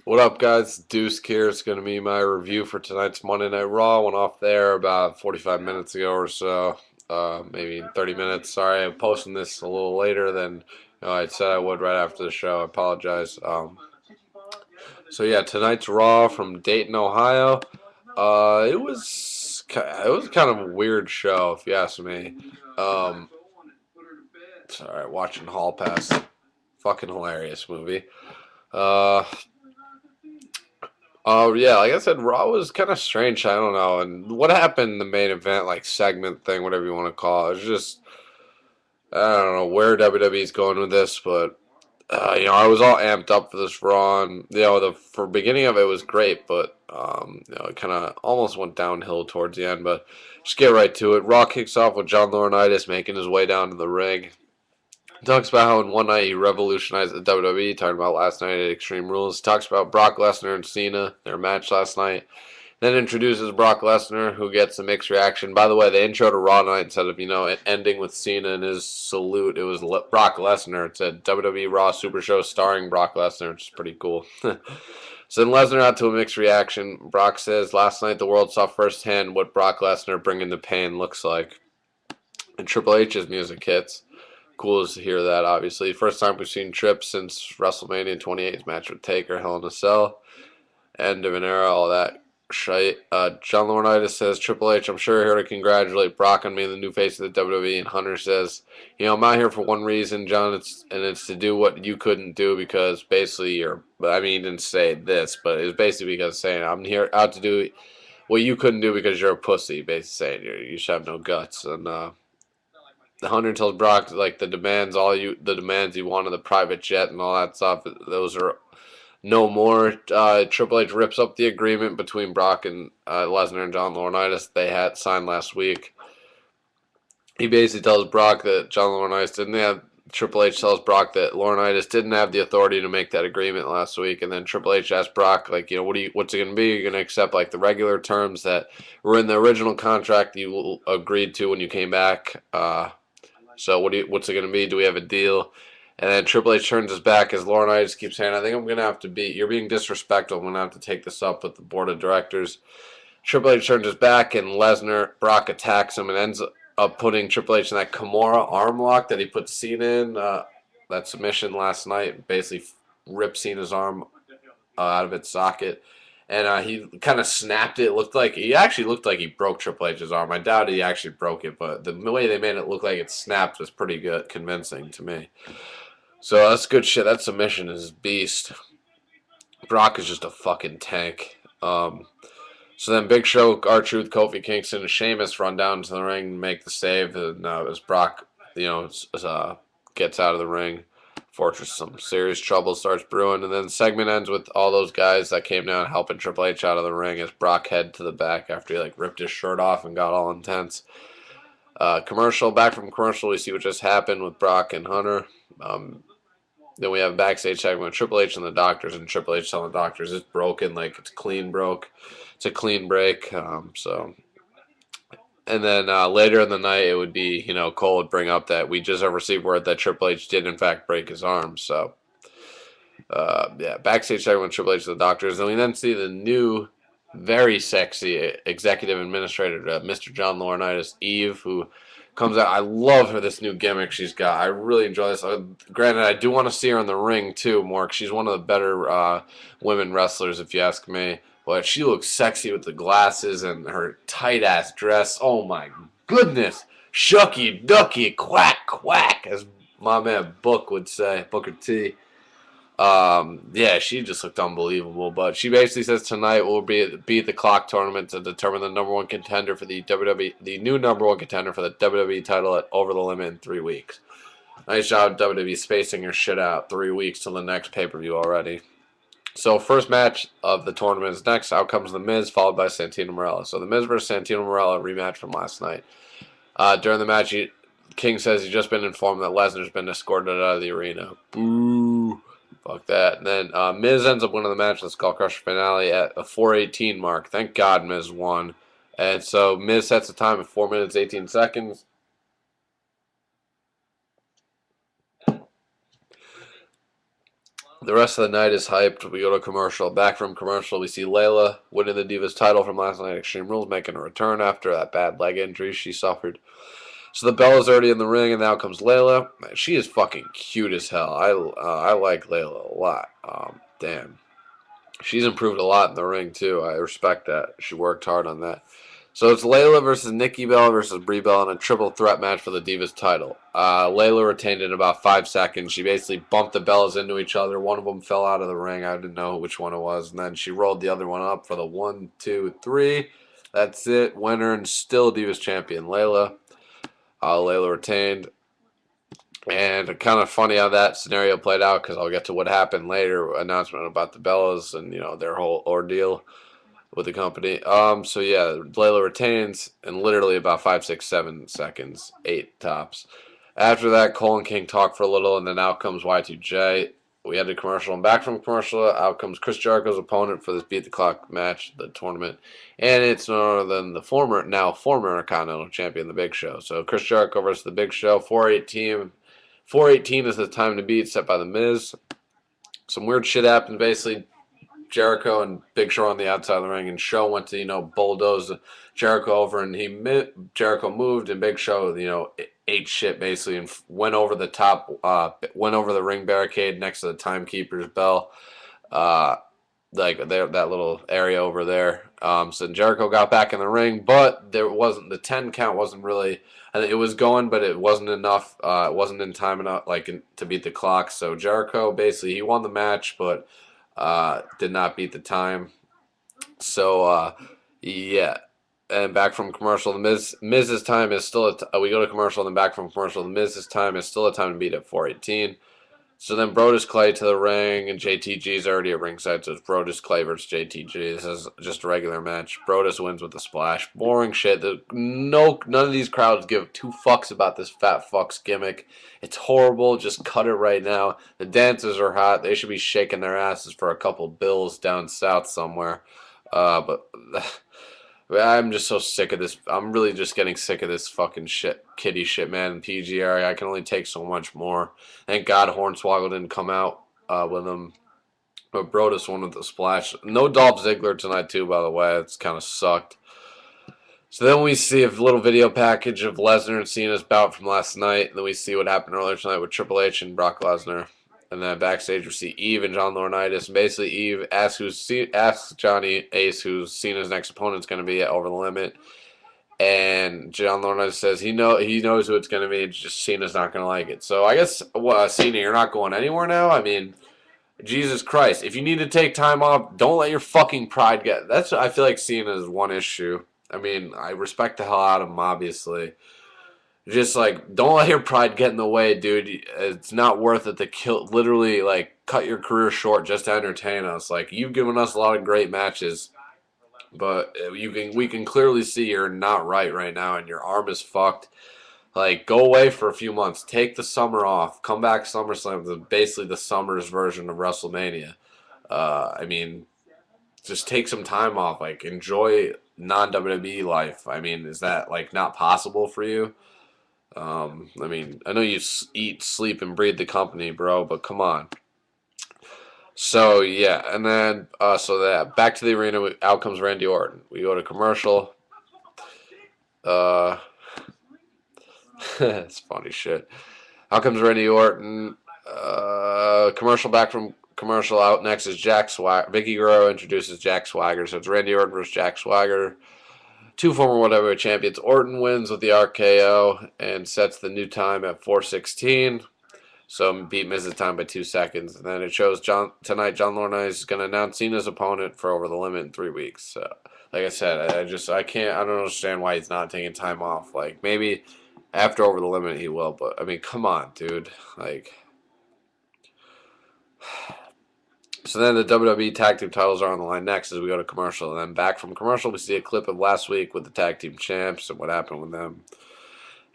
What up, guys? Deuce here. It's going to be my review for tonight's Monday Night Raw. Went off there about 45 minutes ago or so, maybe 30 minutes. Sorry, I'm posting this a little later than I said I would right after the show. I apologize. So yeah, tonight's Raw from Dayton, Ohio. It was kind of a weird show, if you ask me. Um, Sorry, watching Hall Pass, fucking hilarious movie. Uh, Oh yeah, like I said, Raw was kind of strange. I don't know, and what happened in the main event, like segment thing, whatever you want to call it, it's just I don't know where WWE's going with this, but I was all amped up for this Raw, and for beginning of it was great, but it kind of almost went downhill towards the end. But just get right to it. Raw kicks off with John Laurinaitis making his way down to the ring. Talks about how in one night he revolutionized the WWE, talking about last night at Extreme Rules. Talks about Brock Lesnar and Cena, their match last night. Then introduces Brock Lesnar, who gets a mixed reaction. By the way, the intro to Raw night, instead of, it ending with Cena and his salute, it was Brock Lesnar. It said WWE Raw Super Show starring Brock Lesnar, which is pretty cool. So then Lesnar out to a mixed reaction. Brock says, last night the world saw firsthand what Brock Lesnar bringing the pain looks like. And Triple H's music hits. Cool to hear that, obviously. First time we've seen Tripp since WrestleMania 28's match with Taker, Hell in a Cell, end of an era, all that shite. John Laurinaitis says, Triple H, I'm sure you're here to congratulate Brock on being the new face of the WWE. And Hunter says, I'm out here for one reason, John, it's to do what you couldn't do because basically he didn't say this, but it's basically because saying, I'm here out to do what you couldn't do because you're a pussy, basically saying you should have no guts. And, the Hunter tells Brock like the demands he wanted, the private jet and all that stuff. Those are no more. Triple H rips up the agreement between Brock and Lesnar and John Laurinaitis they had signed last week. He basically tells Brock that John Laurinaitis didn't have. Triple H tells Brock that Laurinaitis didn't have the authority to make that agreement last week, and then Triple H asks Brock, like, what's it going to be? You're going to accept like the regular terms that were in the original contract you agreed to when you came back. So what's it going to be? Do we have a deal? And then Triple H turns his back as Laurinaitis keeps saying, I think I'm going to have to you're being disrespectful. I'm going to have to take this up with the board of directors. Triple H turns his back and Brock attacks him and ends up putting Triple H in that Kimura arm lock that he put Cena in, that submission last night. Basically ripped Cena's arm out of its socket. And he kind of snapped it. He actually looked like he broke Triple H's arm. I doubt he actually broke it, but the way they made it look like it snapped was pretty good, convincing to me. So that's good shit. That submission is beast. Brock is just a fucking tank. So then Big Show, R-Truth, Kofi Kingston, and Sheamus run down to the ring and make the save. And as Brock, gets out of the ring, Fortress some serious trouble starts brewing, and then the segment ends with all those guys that came down helping Triple H out of the ring as Brock head to the back after he ripped his shirt off and got all intense. Back from commercial, we see what just happened with Brock and Hunter. Then we have a backstage segment with Triple H and the doctors, and Triple H telling the doctors it's broken, like it's clean broke, it's a clean break. And then later in the night, it would be, Cole would bring up that we just have received word that Triple H did in fact break his arm. So, backstage segment with Triple H and the doctors, and we then see the new, very sexy executive administrator, Mr. John Laurinaitis, Eve, who comes out. I love her, this new gimmick she's got. I really enjoy this. Granted, I do want to see her in the ring too more, 'cause she's one of the better women wrestlers, if you ask me. But she looks sexy with the glasses and her tight ass dress. Oh my goodness, shucky ducky quack quack, as my man Book would say, Booker T. Yeah, she just looked unbelievable. But she basically says tonight will be the clock tournament to determine the number one contender for the WWE, the new number one contender for the WWE title at Over the Limit in 3 weeks. Nice job, WWE, spacing your shit out. 3 weeks till the next pay per view already. So first match of the tournament is next. Out comes The Miz, followed by Santino Marella. So The Miz versus Santino Marella rematch from last night. During the match, King says he's just been informed that Lesnar's been escorted out of the arena. Boo. Fuck that. And then Miz ends up winning the match in the Skull Crusher finale at a 4:18 mark. Thank God Miz won. And so Miz sets the time at 4 minutes 18 seconds. The rest of the night is hyped. We go to commercial. Back from commercial, we see Layla winning the Divas title from last night at Extreme Rules, making a return after that bad leg injury she suffered. So the Bella's already in the ring, and now comes Layla. Man, she is fucking cute as hell. I like Layla a lot. Damn, she's improved a lot in the ring too. I respect that. She worked hard on that. So it's Layla versus Nikki Bella versus Brie Bella in a triple threat match for the Divas title. Layla retained in about 5 seconds. She basically bumped the Bellas into each other. One of them fell out of the ring. I didn't know which one it was. And then she rolled the other one up for the 1, 2, 3. That's it. Winner and still Divas champion Layla. Layla retained. And kind of funny how that scenario played out because I'll get to what happened later. Announcement about the Bellas and their whole ordeal with the company. So yeah, Layla retains in literally about 5, 6, 7 seconds, 8 tops. After that, Cole and King talk for a little, and then out comes Y2J. We had a commercial, and back from commercial, out comes Chris Jericho's opponent for this Beat the Clock match, the tournament, and it's none other than the former Continental Champion, the Big Show. So Chris Jericho versus the Big Show, 418. 418 is the time to beat, set by the Miz. Some weird shit happens. Basically, Jericho and Big Show on the outside of the ring, and Show went to bulldoze Jericho over, and Jericho moved, and Big Show ate shit basically and went over the top, went over the ring barricade next to the timekeeper's bell, like that little area over there. So Jericho got back in the ring, but the 10 count wasn't really. It was going, but it wasn't enough. It wasn't in time enough, to beat the clock. So Jericho basically he won the match, but did not beat the time. So yeah. And back from commercial, the Miz's time is still. We go to commercial, and then back from commercial, the Miz's time is still a time to beat at 418. So then Brodus Clay to the ring, and JTG is already at ringside, so it's Brodus Clay versus JTG. This is just a regular match. Brodus wins with a splash. Boring shit. None of these crowds give 2 fucks about this fat fucks gimmick. It's horrible. Just cut it right now. The dancers are hot. They should be shaking their asses for a couple bills down south somewhere. But I'm just so sick of this. I'm really just getting sick of this fucking shit, kitty shit, man. PG area, I can only take so much more. Thank God Hornswoggle didn't come out with him. But Brodus won with the splash. No Dolph Ziggler tonight, too, by the way. It's kind of sucked. So then we see a little video package of Lesnar and Cena's bout from last night. And then we see what happened earlier tonight with Triple H and Brock Lesnar. And then backstage we see Eve and John Laurinaitis. And basically Eve asks Johnny Ace who Cena's next opponent's going to be at Over the Limit. And John Laurinaitis says he knows who it's going to be. It's just Cena's not going to like it. So I guess, Cena, you're not going anywhere now? I mean, Jesus Christ. If you need to take time off, don't let your fucking pride get... I feel like Cena's one issue. I mean, I respect the hell out of him, obviously. Just, don't let your pride get in the way, dude. It's not worth it to literally, cut your career short just to entertain us. You've given us a lot of great matches, but we can clearly see you're not right now, and your arm is fucked. Go away for a few months. Take the summer off. Come back SummerSlam, basically the summer's version of WrestleMania. I mean, just take some time off. Enjoy non-WWE life. I mean, is that, not possible for you? I mean, I know you eat, sleep, and breathe the company, bro, but come on. So, yeah, and then, back to the arena, out comes Randy Orton. We go to commercial. It's funny shit. Out comes Randy Orton. Commercial back from commercial. Out next is Jack Swagger. Vicky Guerrero introduces Jack Swagger, so it's Randy Orton versus Jack Swagger. 2 former whatever champions. Orton wins with the RKO and sets the new time at 4:16. So beat Miz's time by 2 seconds. And then it shows tonight John Laurinaitis is going to announce Cena's opponent for Over the Limit in 3 weeks. So, like I said, I don't understand why he's not taking time off. Maybe after Over the Limit he will, but I mean, come on, dude. So then the WWE Tag Team titles are on the line next as we go to commercial. And then back from commercial, we see a clip of last week with the Tag Team Champs and what happened with them.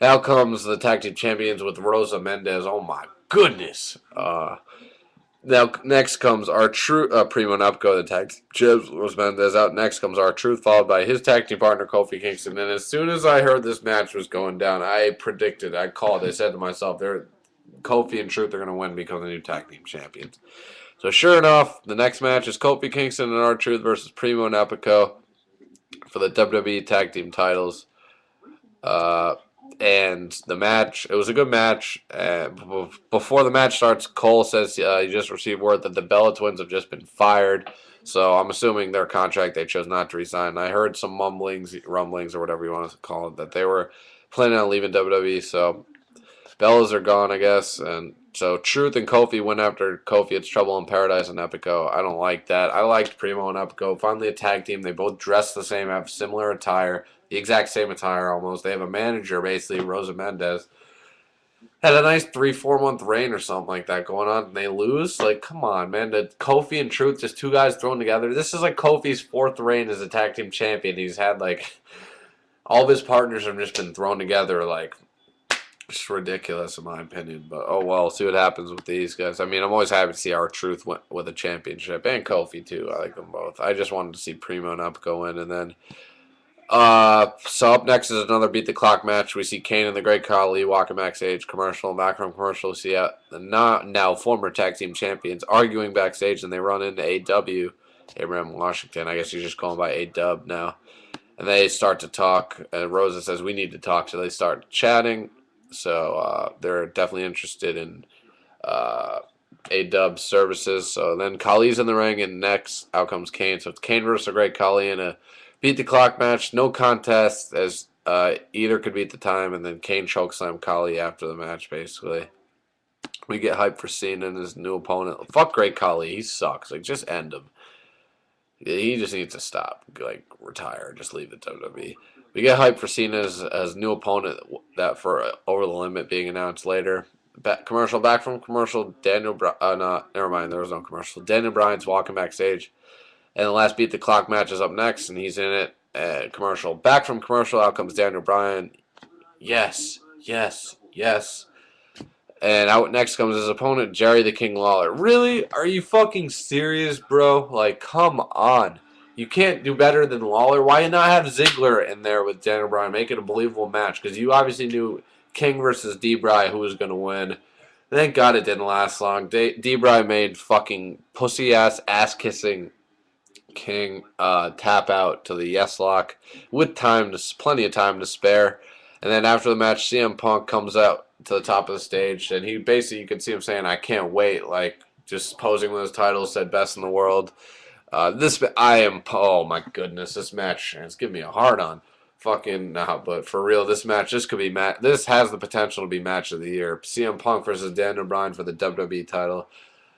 Out comes the Tag Team Champions with Rosa Mendez. Oh, my goodness. Now, next comes our true Primo and Upco, the Tag Team Champs. Rosa Mendez out. Next comes our Truth, followed by his Tag Team partner, Kofi Kingston. And as soon as I heard this match was going down, I predicted, I said to myself, Kofi and Truth are going to win, become the new Tag Team Champions. So sure enough, the next match is Kofi Kingston and R-Truth versus Primo and Epico for the WWE Tag Team titles. And the match, it was a good match. Before the match starts, Cole says he just received word that the Bella Twins have just been fired. So I'm assuming their contract they chose not to resign. I heard some rumblings, or whatever you want to call it, that they were planning on leaving WWE. So Bellas are gone, I guess. And so Truth and Kofi went after Kofi. It's Trouble in Paradise and Epico. I don't like that. I liked Primo and Epico. Finally a tag team. They both dress the same, have similar attire. The exact same attire almost. They have a manager, basically, Rosa Mendez. Had a nice 3-4 month reign or something like that going on, and they lose. Like, come on, man. Kofi and Truth, just two guys thrown together. This is like Kofi's fourth reign as a tag team champion. He's had like all of his partners have just been thrown together, like just ridiculous in my opinion. But oh well, see what happens with these guys. I mean, I'm always happy to see R-Truth with a championship, and Kofi too. I like them both. I just wanted to see Primo and Epico win, and then. So up next is another beat the clock match. We see Kane and the Great Khali walking backstage. Commercial, back from commercial. We see the now former tag team champions arguing backstage, and they run into AW, Abraham Washington. I guess you just call him by A-Dub now. And they start to talk. And Rosa says we need to talk, so they start chatting. So they're definitely interested in A-Dub's services. So then Khali's in the ring, and next out comes Kane. So it's Kane versus the Great Khali in a beat the clock match, no contest, as either could beat the time, and then Kane chokeslam Khali after the match, basically. We get hyped for Cena and his new opponent. Fuck Great Khali, he sucks. Like, just end him. He just needs to stop. Like, retire. Just leave the WWE. We get hyped for Cena's as new opponent that for Over the Limit being announced later. Back from commercial, never mind, there was no commercial. Daniel Bryan's walking backstage. And the last beat the clock match is up next, and he's in it. Commercial. Back from commercial, out comes Daniel Bryan. Yes, yes, yes. And out next comes his opponent, Jerry the King Lawler. Really? Are you fucking serious, bro? Like, come on. You can't do better than Lawler. Why not have Ziggler in there with Daniel Bryan? Make it a believable match. Because you obviously knew King versus D-Bry who was going to win. Thank God it didn't last long. D-Bry made fucking pussy-ass, ass-kissing King tap out to the yes lock with plenty of time to spare. And then after the match, CM Punk comes out to the top of the stage, and he basically, you can see him saying, "I can't wait," like just posing with his title, said best in the world. Oh my goodness, this match, it's giving me a hard on. Fucking nah, but for real, this match, this could be this has the potential to be match of the year. CM Punk versus Daniel Bryan for the WWE title.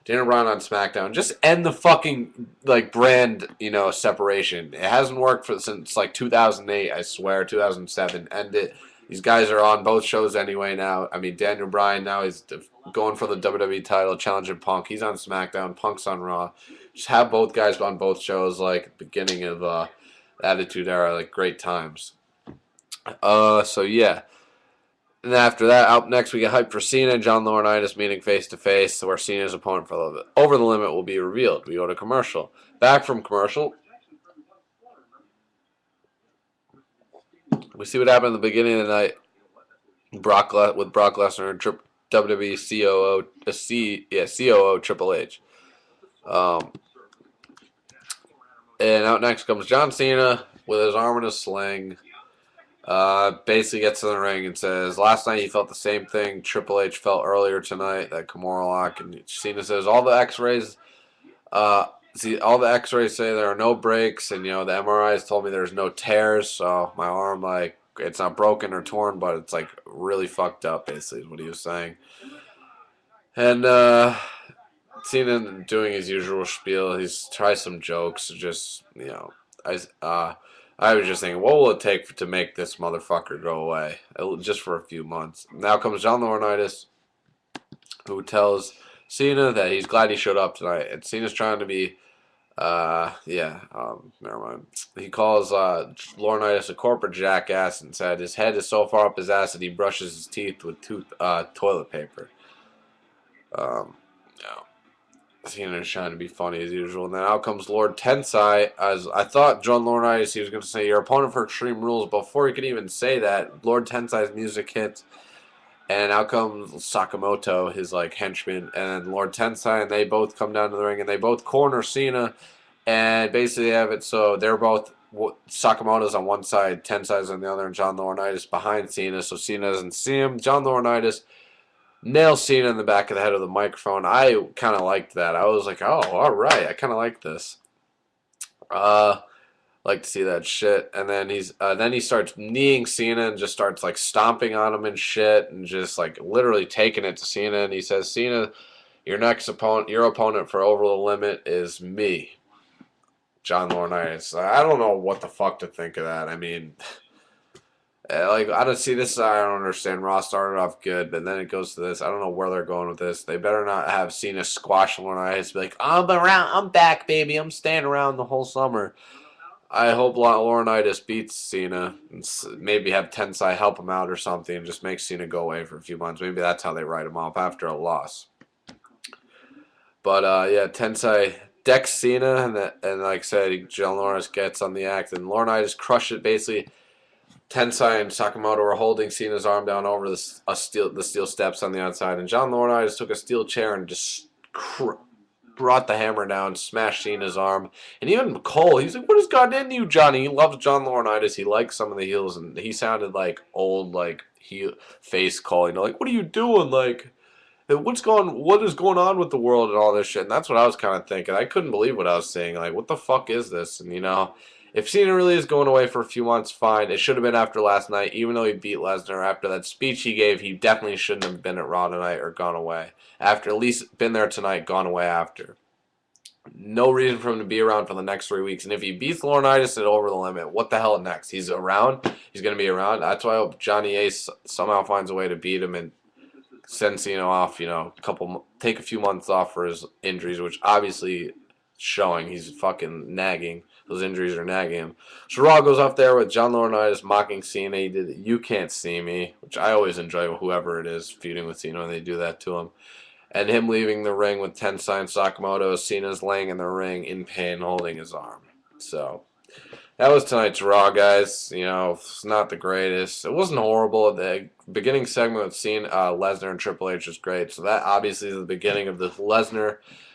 Daniel Bryan on SmackDown. Just end the fucking like brand, separation. It hasn't worked since like 2008, I swear, 2007. End it. These guys are on both shows anyway now. I mean, Daniel Bryan now is going for the WWE title, challenging Punk. He's on SmackDown. Punk's on Raw. Just have both guys on both shows, like beginning of Attitude Era, like great times. So yeah. And after that, out next, we get hyped for Cena and John Laurinaitis meeting face-to-face, where Cena's opponent for Over the Limit will be revealed. We go to commercial. Back from commercial, we see what happened at the beginning of the night with Brock Lesnar and WWE COO Triple H. And out next comes John Cena with his arm in a sling. Basically gets in the ring and says, last night he felt the same thing Triple H felt earlier tonight, that Kimura lock. And Cena says, all the x-rays say there are no breaks, and, the MRIs told me there's no tears, so my arm, like, it's not broken or torn, but it's, like, really fucked up, basically, is what he was saying. And, Cena doing his usual spiel. He's tries some jokes, just, I was just thinking, what will it take to make this motherfucker go away? Just for a few months. Now comes John Laurinaitis, who tells Cena that he's glad he showed up tonight. And Cena's trying to be, never mind. He calls Laurinaitis a corporate jackass and said his head is so far up his ass that he brushes his teeth with toilet paper. Cena's trying to be funny as usual. And then out comes Lord Tensai. As I thought John Laurinaitis, he was going to say, your opponent for Extreme Rules. Before he could even say that, Lord Tensai's music hits. And out comes Sakamoto, his like henchman, and Lord Tensai, and they both come down to the ring, and they both corner Cena, and basically have it so they're both Sakamoto's on one side, Tensai's on the other, and John Laurinaitis behind Cena, so Cena doesn't see him. John Laurinaitis nails Cena in the back of the head of the microphone. I kind of liked that. I was like, oh, all right, I kind of like this. Like to see that shit. And then he starts kneeing Cena and just starts like stomping on him and shit, and just like literally taking it to Cena. And he says, Cena, your opponent for Over the Limit is me, John Laurinaitis. I don't know what the fuck to think of that. I mean, like, I don't see this. I don't understand. Raw started off good, but then it goes to this. I don't know where they're going with this. They better not have Cena squash Laurinaitis. Be like, I'm around. I'm back, baby. I'm staying around the whole summer. I hope Laurinaitis beats Cena and maybe have Tensai help him out or something and just make Cena go away for a few months. Maybe that's how they write him off after a loss. But yeah, Tensai decks Cena, and like I said, John Laurinaitis gets on the act, and Laurinaitis crushed it. Basically, Tensai and Sakamoto were holding Cena's arm down over the steel steps on the outside, and John Laurinaitis took a steel chair and just brought the hammer down, smashed Cena's arm. And even Cole, he's like, what has gotten into you, Johnny? He loves John Laurinaitis. He likes some of the heels, and he sounded like old, like, heel face Cole. You know, like, what are you doing? Like, what is going on with the world and all this shit? And that's what I was kind of thinking. I couldn't believe what I was saying. Like, what the fuck is this? And, you know, if Cena really is going away for a few months, fine. It should have been after last night. Even though he beat Lesnar after that speech he gave, he definitely shouldn't have been at Raw tonight or gone away. After at least been there tonight, gone away after. No reason for him to be around for the next 3 weeks. And if he beats Laurinaitis at Over the Limit, what the hell next? He's around. He's going to be around. That's why I hope Johnny Ace somehow finds a way to beat him and send Cena off, you know, take a few months off for his injuries, which obviously showing he's fucking nagging. Those injuries are nagging him. So Raw goes off there with John Laurinaitis mocking Cena. He did You Can't See Me, which I always enjoy, whoever it is feuding with Cena when they do that to him. And him leaving the ring with Tensai and Sakamoto as Cena's laying in the ring in pain, holding his arm. So that was tonight's Raw, guys. You know, it's not the greatest. It wasn't horrible. The beginning segment with Lesnar and Triple H was great. So that obviously is the beginning of the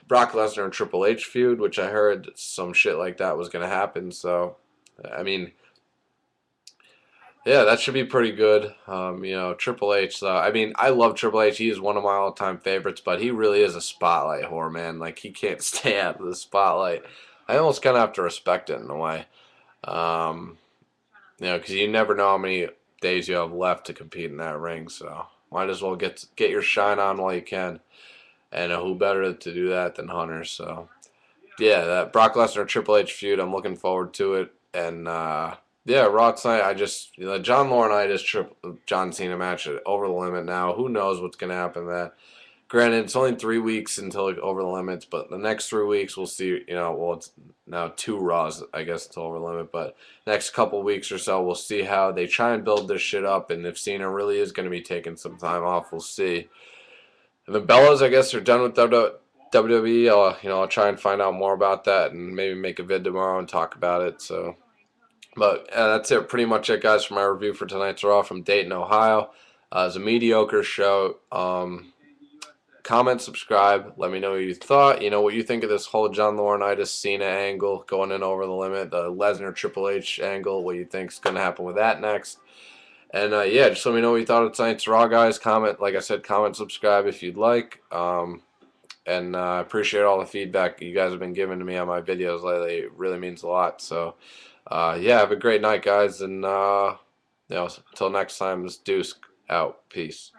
Brock Lesnar and Triple H feud, which I heard some shit like that was going to happen. So, I mean, yeah, that should be pretty good. You know, Triple H, though. I mean, I love Triple H. He is one of my all-time favorites, but he really is a spotlight whore, man. Like, he can't stay out of the spotlight. I almost kind of have to respect it in a way. You know, because you never know how many days you have left to compete in that ring, so might as well get your shine on while you can. And who better to do that than Hunter? So, yeah, that Brock Lesnar Triple H feud, I'm looking forward to it. And, yeah, Raw tonight, John Laurinaitis, John Cena match Over the Limit now. Who knows what's going to happen there. Granted, it's only 3 weeks until Over the Limits, but the next 3 weeks we'll see, you know, well, it's now 2 Raws, I guess, until Over the Limit, but next couple weeks or so, we'll see how they try and build this shit up, and if Cena really is going to be taking some time off, we'll see. And the Bellas, I guess, are done with WWE. I'll try and find out more about that and maybe make a vid tomorrow and talk about it, so. But that's it, pretty much it, guys, for my review for tonight's Raw from Dayton, Ohio. It's a mediocre show. Comment, subscribe. Let me know what you thought. You know what you think of this whole John Laurinaitis Cena angle going in Over the Limit, the Lesnar Triple H angle. What you think is going to happen with that next? And yeah, just let me know what you thought of tonight's Raw, guys. Comment, like I said, comment, subscribe if you'd like. And I appreciate all the feedback you guys have been giving to me on my videos lately. It really means a lot. So yeah, have a great night, guys. And you know, until next time, this Deuce out. Peace.